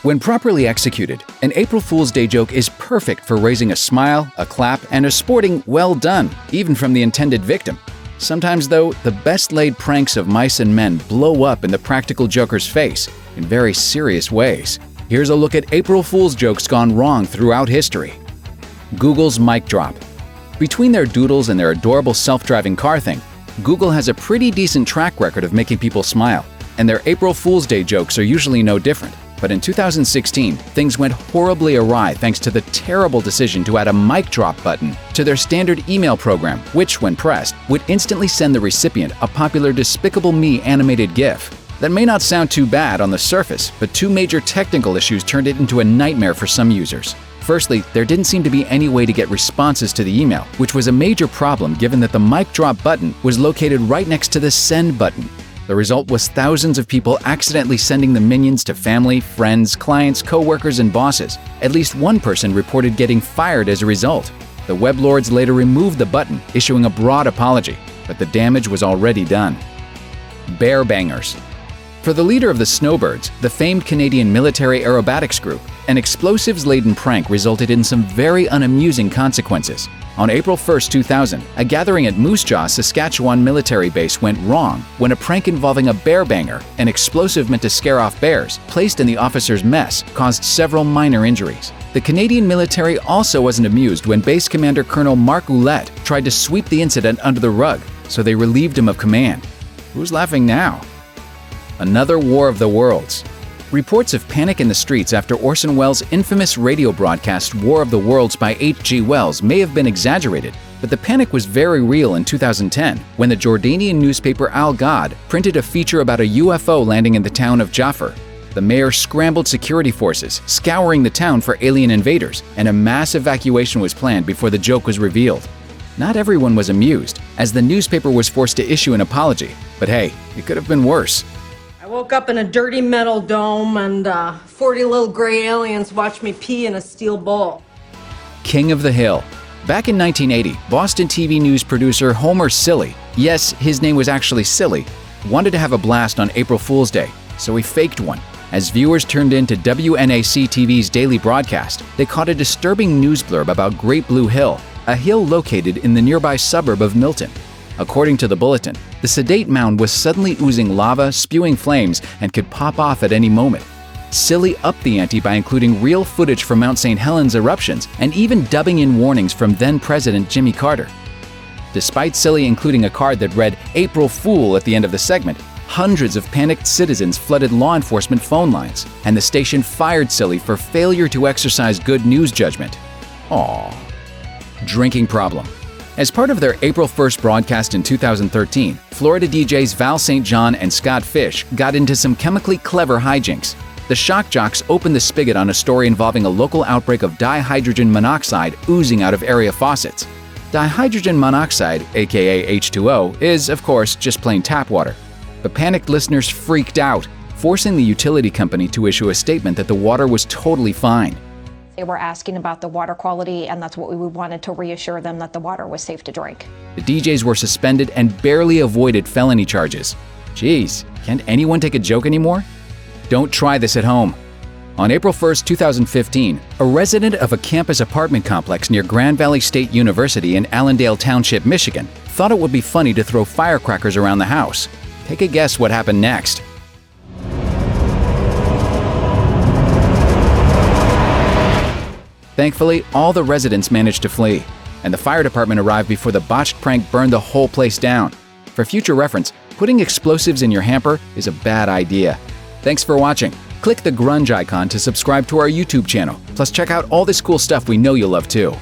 When properly executed, an April Fool's Day joke is perfect for raising a smile, a clap, and a sporting "well done," even from the intended victim. Sometimes, though, the best-laid pranks of mice and men blow up in the practical joker's face in very serious ways. Here's a look at April Fool's jokes gone wrong throughout history. Google's mic drop. Between their doodles and their adorable self-driving car thing, Google has a pretty decent track record of making people smile, and their April Fool's Day jokes are usually no different. But in 2016, things went horribly awry thanks to the terrible decision to add a mic drop button to their standard email program, which, when pressed, would instantly send the recipient a popular Despicable Me animated GIF. That may not sound too bad on the surface, but two major technical issues turned it into a nightmare for some users. Firstly, there didn't seem to be any way to get responses to the email, which was a major problem given that the mic drop button was located right next to the send button. The result was thousands of people accidentally sending the minions to family, friends, clients, co-workers, and bosses. At least one person reported getting fired as a result. The web lords later removed the button, issuing a broad apology, but the damage was already done. Bear bangers. For the leader of the Snowbirds, the famed Canadian military aerobatics group, an explosives-laden prank resulted in some very unamusing consequences. On April 1, 2000, a gathering at Moose Jaw, Saskatchewan military base went wrong when a prank involving a bear banger, an explosive meant to scare off bears, placed in the officers' mess, caused several minor injuries. The Canadian military also wasn't amused when Base Commander Colonel Mark Ouellette tried to sweep the incident under the rug, so they relieved him of command. Who's laughing now? Another War of the Worlds. Reports of panic in the streets after Orson Welles' infamous radio broadcast War of the Worlds by H.G. Wells may have been exaggerated, but the panic was very real in 2010 when the Jordanian newspaper Al Ghad printed a feature about a UFO landing in the town of Jaffa. The mayor scrambled security forces, scouring the town for alien invaders, and a mass evacuation was planned before the joke was revealed. Not everyone was amused, as the newspaper was forced to issue an apology, but hey, it could have been worse. I woke up in a dirty metal dome and 40 little gray aliens watched me pee in a steel bowl. King of the Hill. Back in 1980, Boston TV news producer Homer Silly, yes, his name was actually Silly, wanted to have a blast on April Fool's Day, so he faked one. As viewers turned in to WNAC-TV's daily broadcast, they caught a disturbing news blurb about Great Blue Hill, a hill located in the nearby suburb of Milton. According to the bulletin, the sedate mound was suddenly oozing lava, spewing flames, and could pop off at any moment. Silly upped the ante by including real footage from Mount St. Helens eruptions and even dubbing in warnings from then-President Jimmy Carter. Despite Silly including a card that read "April Fool" at the end of the segment, hundreds of panicked citizens flooded law enforcement phone lines, and the station fired Silly for failure to exercise good news judgment. Aww. Drinking problem. As part of their April 1st broadcast in 2013, Florida DJs Val St. John and Scott Fish got into some chemically clever hijinks. The shock jocks opened the spigot on a story involving a local outbreak of dihydrogen monoxide oozing out of area faucets. Dihydrogen monoxide, aka H2O, is, of course, just plain tap water. The panicked listeners freaked out, forcing the utility company to issue a statement that the water was totally fine. They were asking about the water quality, and that's what we wanted to reassure them, that the water was safe to drink. The DJs were suspended and barely avoided felony charges. Geez, can't anyone take a joke anymore? Don't try this at home. On April 1, 2015, a resident of a campus apartment complex near Grand Valley State University in Allendale Township, Michigan, thought it would be funny to throw firecrackers around the house. Take a guess what happened next. Thankfully, all the residents managed to flee, and the fire department arrived before the botched prank burned the whole place down. For future reference, putting explosives in your hamper is a bad idea. Thanks for watching. Click the grunge icon to subscribe to our YouTube channel. Plus, check out all this cool stuff we know you'll love too.